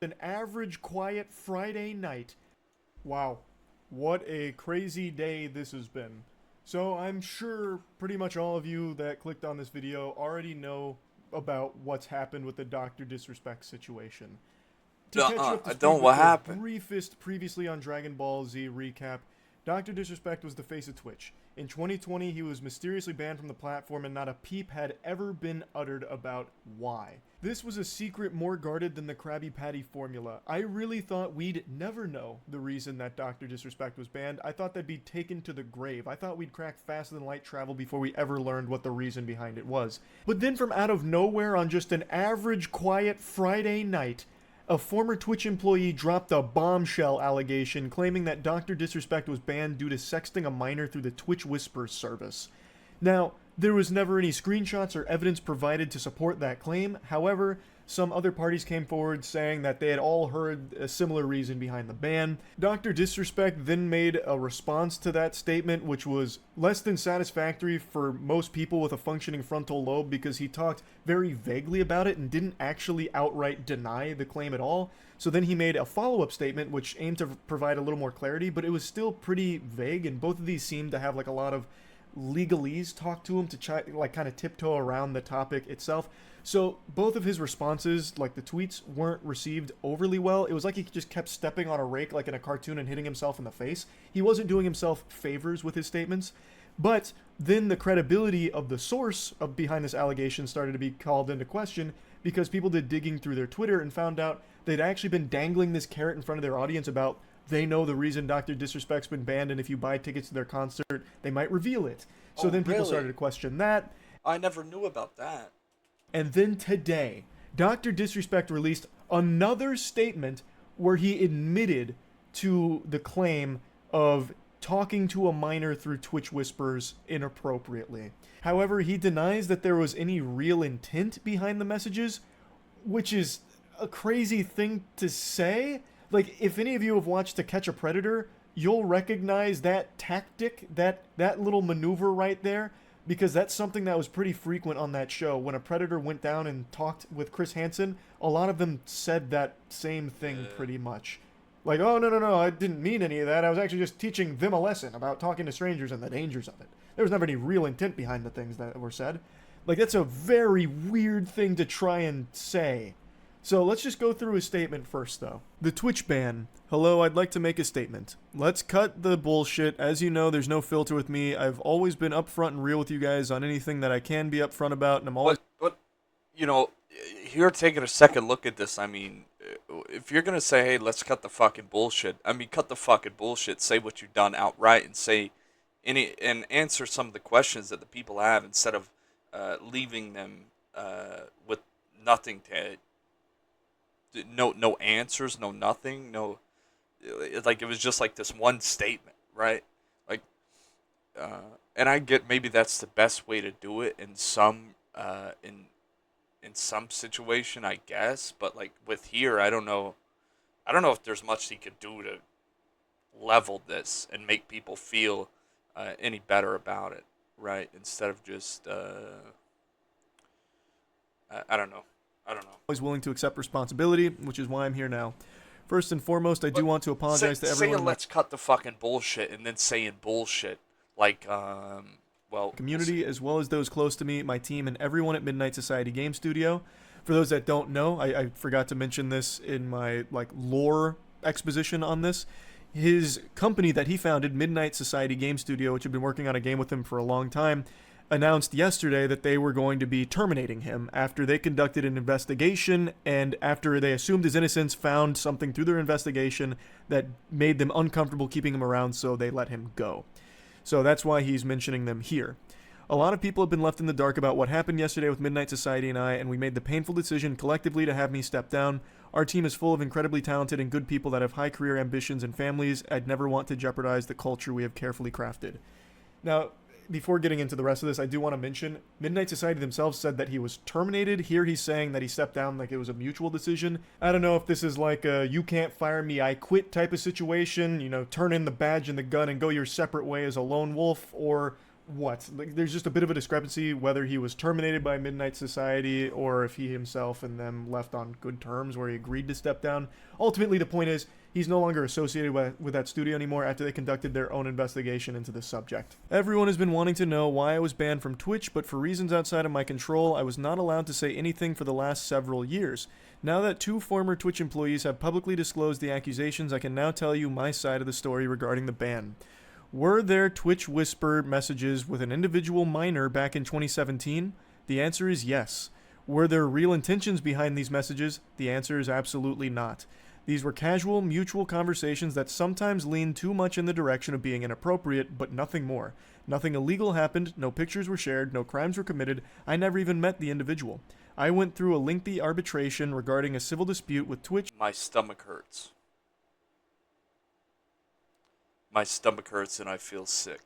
An average quiet Friday night. Wow, what a crazy day this has been. So I'm sure pretty much all of you that clicked on this video already know about what's happened with the Dr. Disrespect situation. To catch you up to I speed don't. with What the happened? briefest previously on Dragon Ball Z recap, Dr. Disrespect was the face of Twitch. In 2020, he was mysteriously banned from the platform and not a peep had ever been uttered about why. This was a secret more guarded than the Krabby Patty formula. I really thought we'd never know the reason that Dr. Disrespect was banned. I thought that'd be taken to the grave. I thought we'd crack faster than light travel before we ever learned what the reason behind it was. But then from out of nowhere on just an average quiet Friday night, a former Twitch employee dropped a bombshell allegation claiming that Dr. Disrespect was banned due to sexting a minor through the Twitch Whispers service. Now, there was never any screenshots or evidence provided to support that claim. However, some other parties came forward saying that they had all heard a similar reason behind the ban. Dr. Disrespect then made a response to that statement, which was less than satisfactory for most people with a functioning frontal lobe because he talked very vaguely about it and didn't actually outright deny the claim at all. So then he made a follow-up statement which aimed to provide a little more clarity, but it was still pretty vague, and both of these seemed to have like a lot of legalese talk to him to try, like, kind of tiptoe around the topic itself. So both of his responses, like the tweets, weren't received overly well. It was like he just kept stepping on a rake like in a cartoon and hitting himself in the face. He wasn't doing himself favors with his statements. But then the credibility of the source of behind this allegation started to be called into question because people did digging through their Twitter and found out they'd actually been dangling this carrot in front of their audience about they know the reason Dr. Disrespect's been banned, and if you buy tickets to their concert, they might reveal it. So Oh, then people really? started to question that. I never knew about that. And then today, Dr. Disrespect released another statement where he admitted to the claim of talking to a minor through Twitch Whispers inappropriately. However, he denies that there was any real intent behind the messages, which is a crazy thing to say. Like, if any of you have watched To Catch a Predator, you'll recognize that tactic, that little maneuver right there, because that's something that was pretty frequent on that show. When a predator went down and talked with Chris Hansen, a lot of them said that same thing pretty much. Like, oh, no, I didn't mean any of that. I was actually just teaching them a lesson about talking to strangers and the dangers of it. There was never any real intent behind the things that were said. Like, that's a very weird thing to try and say. So let's just go through his statement first, though. The Twitch ban. Hello, I'd like to make a statement. Let's cut the bullshit. As you know, there's no filter with me. I've always been upfront and real with you guys on anything that I can be upfront about, and I'm always... But you know, you're taking a second look at this. I mean, if you're gonna say, "Hey, let's cut the fucking bullshit," I mean, cut the fucking bullshit. Say what you've done outright, and say and answer some of the questions that the people have instead of leaving them with nothing to. No answers, no nothing, no. Like, it was just like this one statement, right? Like, and I get maybe that's the best way to do it in some in some situation, I guess. But like with here, I don't know if there's much he could do to level this and make people feel any better about it, right? Instead of just I don't know. always willing to accept responsibility, which is why I'm here now. First and foremost, I do want to apologize to everyone. Saying let's cut the fucking bullshit and then saying bullshit. Like, Community, as well as those close to me, my team, and everyone at Midnight Society Game Studio. For those that don't know, I forgot to mention this in my lore exposition on this. His company that he founded, Midnight Society Game Studio, which had been working on a game with him for a long time, announced yesterday that they were going to be terminating him after they conducted an investigation, and after they assumed his innocence, found something through their investigation that made them uncomfortable keeping him around, so they let him go. So that's why he's mentioning them here. A lot of people have been left in the dark about what happened yesterday with Midnight Society and I, and we made the painful decision collectively to have me step down. Our team is full of incredibly talented and good people that have high career ambitions and families. I'd never want to jeopardize the culture we have carefully crafted. Now, before getting into the rest of this, I do want to mention, Midnight Society themselves said that he was terminated. Here he's saying that he stepped down like it was a mutual decision. I don't know if this is like a you can't fire me, I quit type of situation, turn in the badge and the gun and go your separate way as a lone wolf, or what? Like, there's just a bit of a discrepancy whether he was terminated by Midnight Society or if he himself and them left on good terms where he agreed to step down. Ultimately, the point is he's no longer associated with that studio anymore after they conducted their own investigation into the subject. Everyone has been wanting to know why I was banned from Twitch, but for reasons outside of my control, I was not allowed to say anything for the last several years. Now that 2 former Twitch employees have publicly disclosed the accusations, I can now tell you my side of the story regarding the ban. Were there Twitch whisper messages with an individual minor back in 2017? The answer is yes. Were there real intentions behind these messages? The answer is absolutely not. These were casual, mutual conversations that sometimes leaned too much in the direction of being inappropriate, but nothing more. Nothing illegal happened, no pictures were shared, no crimes were committed, I never even met the individual. I went through a lengthy arbitration regarding a civil dispute with Twitch. My stomach hurts. My stomach hurts and I feel sick.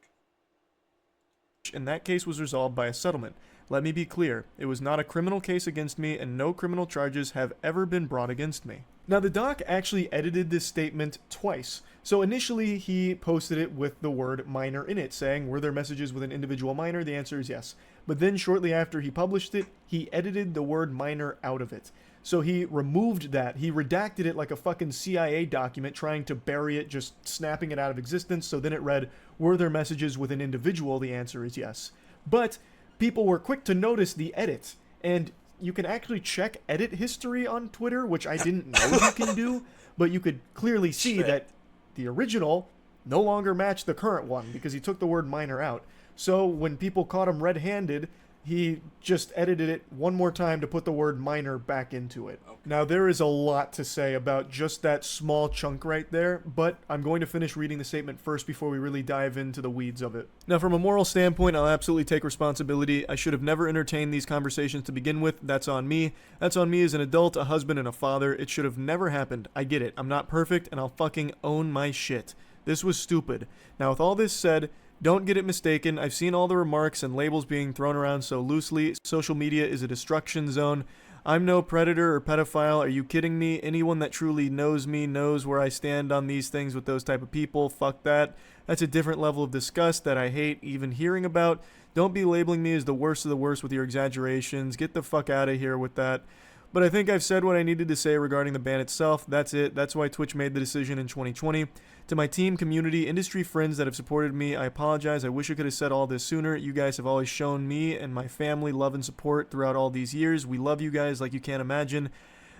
And that case was resolved by a settlement. Let me be clear, it was not a criminal case against me and no criminal charges have ever been brought against me. Now the doc actually edited this statement twice. So initially he posted it with the word minor in it, saying, were there messages with an individual minor? The answer is yes. But then shortly after he published it, he edited the word minor out of it. So he removed that. He redacted it like a fucking CIA document, trying to bury it, just snapping it out of existence. So then it read, were there messages with an individual? The answer is yes. But people were quick to notice the edit. And you can actually check edit history on Twitter, which I didn't know you can do. But you could clearly see that the original no longer matched the current one because he took the word minor out. So when people caught him red-handed, he just edited it one more time to put the word minor back into it. Okay. Now, there is a lot to say about just that small chunk right there, but I'm going to finish reading the statement first before we really dive into the weeds of it. Now, from a moral standpoint, I'll absolutely take responsibility. I should have never entertained these conversations to begin with. That's on me. That's on me as an adult, a husband, and a father. It should have never happened. I get it. I'm not perfect, and I'll fucking own my shit. This was stupid. Now, with all this said, don't get it mistaken, I've seen all the remarks and labels being thrown around so loosely. Social media is a destruction zone. I'm no predator or pedophile. Are you kidding me? Anyone that truly knows me knows where I stand on these things with those type of people. Fuck that. That's a different level of disgust that I hate even hearing about. Don't be labeling me as the worst of the worst with your exaggerations. Get the fuck out of here with that. But I think I've said what I needed to say regarding the ban itself. That's it. That's why Twitch made the decision in 2020. To my team, community, industry friends that have supported me, I apologize. I wish I could have said all this sooner. You guys have always shown me and my family love and support throughout all these years. We love you guys like you can't imagine.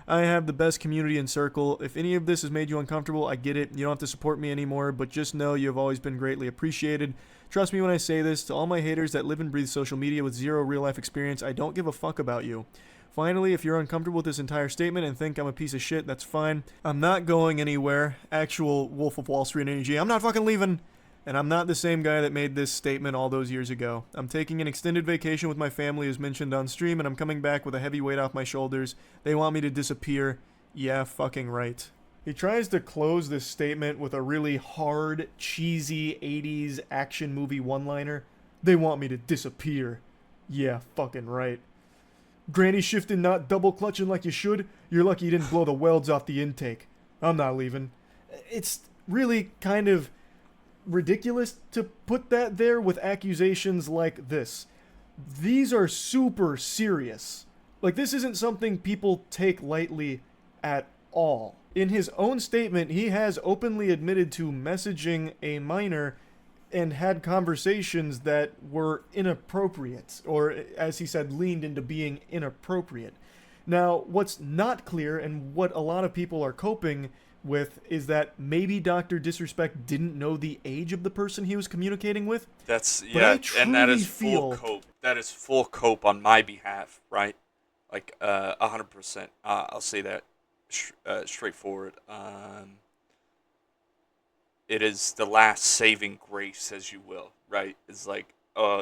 I have the best community and circle. If any of this has made you uncomfortable, I get it. You don't have to support me anymore, but just know you have always been greatly appreciated. Trust me when I say this. To all my haters that live and breathe social media with zero real-life experience, I don't give a fuck about you. Finally, if you're uncomfortable with this entire statement and think I'm a piece of shit, that's fine. I'm not going anywhere. Actual Wolf of Wall Street energy. I'm not fucking leaving. And I'm not the same guy that made this statement all those years ago. I'm taking an extended vacation with my family as mentioned on stream, and I'm coming back with a heavy weight off my shoulders. They want me to disappear. Yeah, fucking right. He tries to close this statement with a really hard, cheesy 80s action movie one-liner. They want me to disappear. Yeah, fucking right. Granny shifting, not double clutching like you should. You're lucky you didn't blow the welds off the intake. I'm not leaving. It's really kind of ridiculous to put that there with accusations like this. These are super serious. Like, this isn't something people take lightly at all. In his own statement, he has openly admitted to messaging a minor and had conversations that were inappropriate, or as he said, leaned into being inappropriate. Now, what's not clear, and what a lot of people are coping with, is that maybe Dr. Disrespect didn't know the age of the person he was communicating with. That's, yeah, and that is full cope. That is full cope on my behalf, right? Like, 100%. I'll say that straightforward. It is the last saving grace, as you will, right? It's like,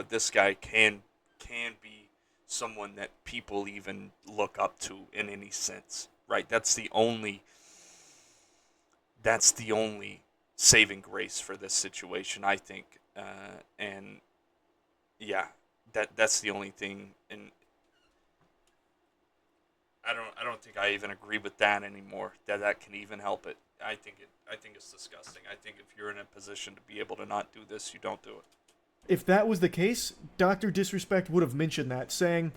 this guy can be someone that people even look up to in any sense, right? That's the only saving grace for this situation, I think. And yeah, that's the only thing. And I don't think I even agree with that anymore. That can even help it. I think it's disgusting. I think if you're in a position to be able to not do this, you don't do it. If that was the case, Dr. Disrespect would have mentioned that, saying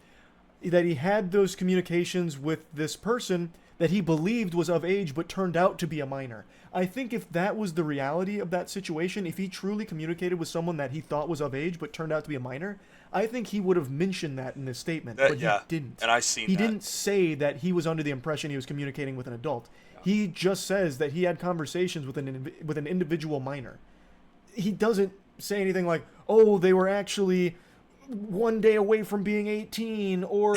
that he had those communications with this person that he believed was of age but turned out to be a minor. I think if that was the reality of that situation, if he truly communicated with someone that he thought was of age but turned out to be a minor, I think he would have mentioned that in this statement, but he didn't. And I seen he that. didn't say that he was under the impression he was communicating with an adult. He just says that he had conversations with an individual minor. He doesn't say anything like, "Oh, they were actually one day away from being 18," or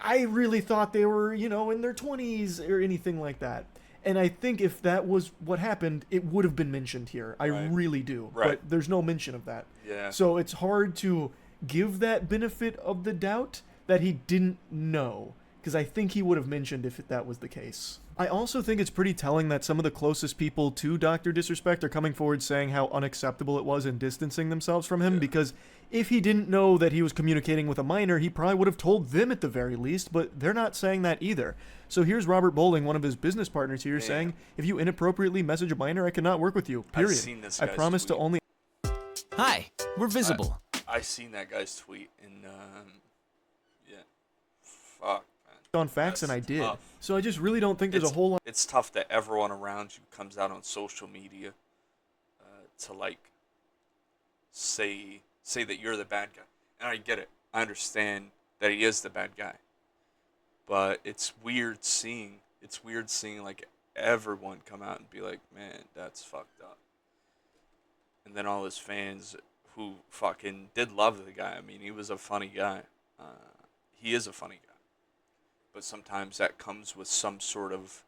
"I really thought they were, in their 20s," or anything like that. And I think if that was what happened, it would have been mentioned here. I really do. Right. But there's no mention of that. Yeah. So it's hard to give that benefit of the doubt that he didn't know, because I think he would have mentioned if that was the case. I also think it's pretty telling that some of the closest people to Dr. Disrespect are coming forward saying how unacceptable it was and distancing themselves from him, because if he didn't know that he was communicating with a minor, he probably would have told them at the very least, but they're not saying that either. So here's Robert Bowling, one of his business partners here, saying, "If you inappropriately message a minor, I cannot work with you, period. I've seen this I guy's promise tweet. to only..." Hi, we're visible. I seen that guy's tweet, and fuck, man. On facts, and I did. Tough. So I just really don't think there's a whole lot. It's tough that everyone around you comes out on social media to like say that you're the bad guy, and I get it. I understand that he is the bad guy, but it's weird seeing like everyone come out and be like, "Man, that's fucked up," and then all his fans who fucking did love the guy. I mean, he was a funny guy. He is a funny guy. But sometimes that comes with some sort of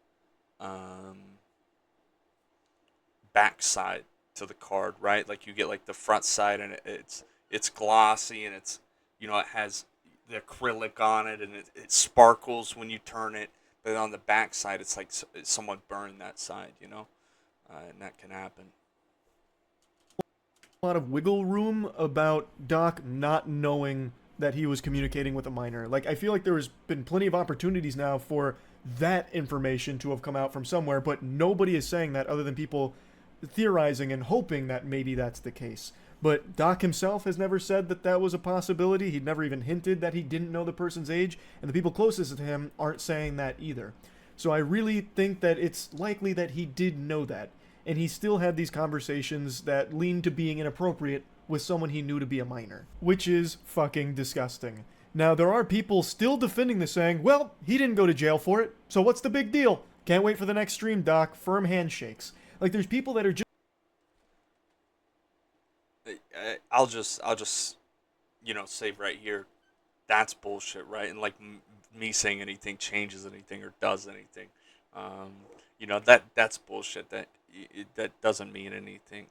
backside to the card, right? Like you get like the front side, and it's glossy, and it has the acrylic on it, and it sparkles when you turn it. But on the back side, it's like someone burned that side, and that can happen. A lot of wiggle room about Doc not knowing that he was communicating with a minor. Like, I feel like there's been plenty of opportunities now for that information to have come out from somewhere, but nobody is saying that other than people theorizing and hoping that maybe that's the case. But Doc himself has never said that that was a possibility. He'd never even hinted that he didn't know the person's age, and the people closest to him aren't saying that either. So I really think that it's likely that he did know that, and he still had these conversations that leaned to being inappropriate with someone he knew to be a minor, which is fucking disgusting. Now, there are people still defending this, saying, "Well, he didn't go to jail for it, so what's the big deal? Can't wait for the next stream, Doc. Firm handshakes." Like, there's people that are just... I'll just say right here, that's bullshit, right? And like me saying anything changes anything or does anything, that's bullshit. That doesn't mean anything.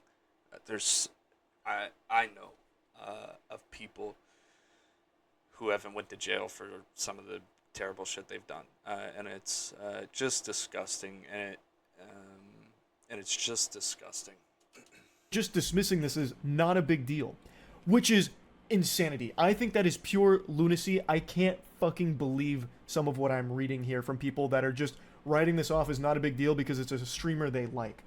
I know of people who haven't went to jail for some of the terrible shit they've done, and it's just disgusting, and it's just disgusting. Just dismissing this as not a big deal, which is insanity. I think that is pure lunacy. I can't fucking believe some of what I'm reading here from people that are just writing this off as not a big deal because it's a streamer they like.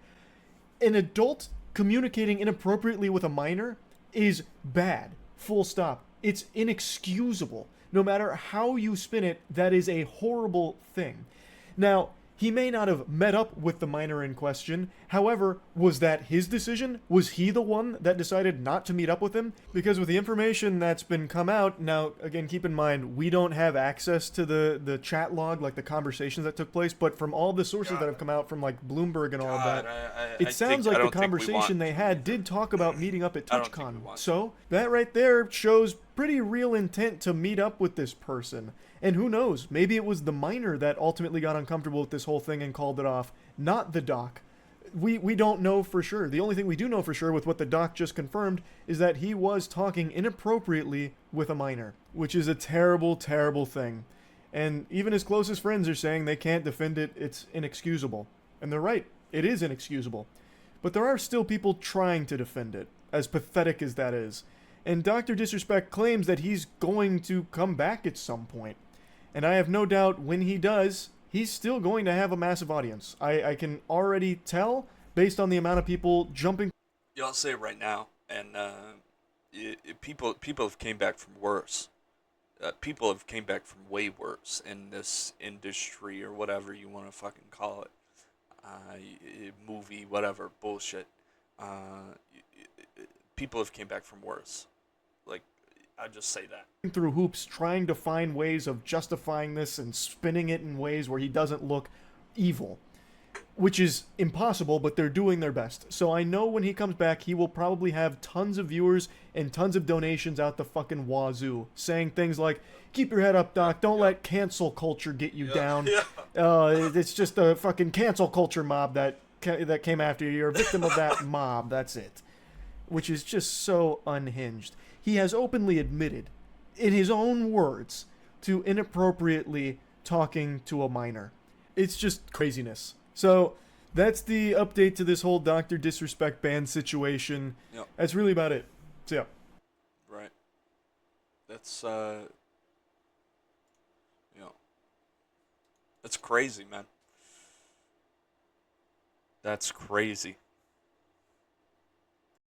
An adult communicating inappropriately with a minor is bad. Full stop. It's inexcusable. No matter how you spin it, that is a horrible thing. Now, he may not have met up with the minor in question. However, was that his decision? Was he the one that decided not to meet up with him? Because with the information that's been come out, now, again, keep in mind, we don't have access to the chat log, like the conversations that took place, but from all the sources that have come out from, like, Bloomberg and all of that, it sounds like the conversation they had did talk about meeting up at TwitchCon. So, that right there shows pretty real intent to meet up with this person. And who knows, maybe it was the minor that ultimately got uncomfortable with this whole thing and called it off, not the doc. We don't know for sure. The only thing we do know for sure with what the doc just confirmed is that he was talking inappropriately with a minor, which is a terrible, terrible thing. And even his closest friends are saying they can't defend it, it's inexcusable. And they're right, it is inexcusable. But there are still people trying to defend it, as pathetic as that is. And Dr. Disrespect claims that he's going to come back at some point. And I have no doubt when he does, he's still going to have a massive audience. I can already tell based on the amount of people jumping. I'll say it right now, and people have came back from worse. People have came back from way worse in this industry or whatever you want to fucking call it. Movie, whatever, bullshit. People have came back from worse. Like, I just say that. Through hoops trying to find ways of justifying this and spinning it in ways where he doesn't look evil, which is impossible, but they're doing their best. So I know when he comes back, he will probably have tons of viewers and tons of donations out the fucking wazoo, saying things like, keep your head up, Doc, don't let cancel culture get you down. It's just a fucking cancel culture mob that came after you. You're a victim of that mob, that's it. Which is just so unhinged. He has openly admitted, in his own words, to inappropriately talking to a minor. It's just craziness. So, that's the update to this whole Dr. Disrespect band situation. Yep. That's really about it. So, yeah. Right. That's, that's crazy, man. That's crazy.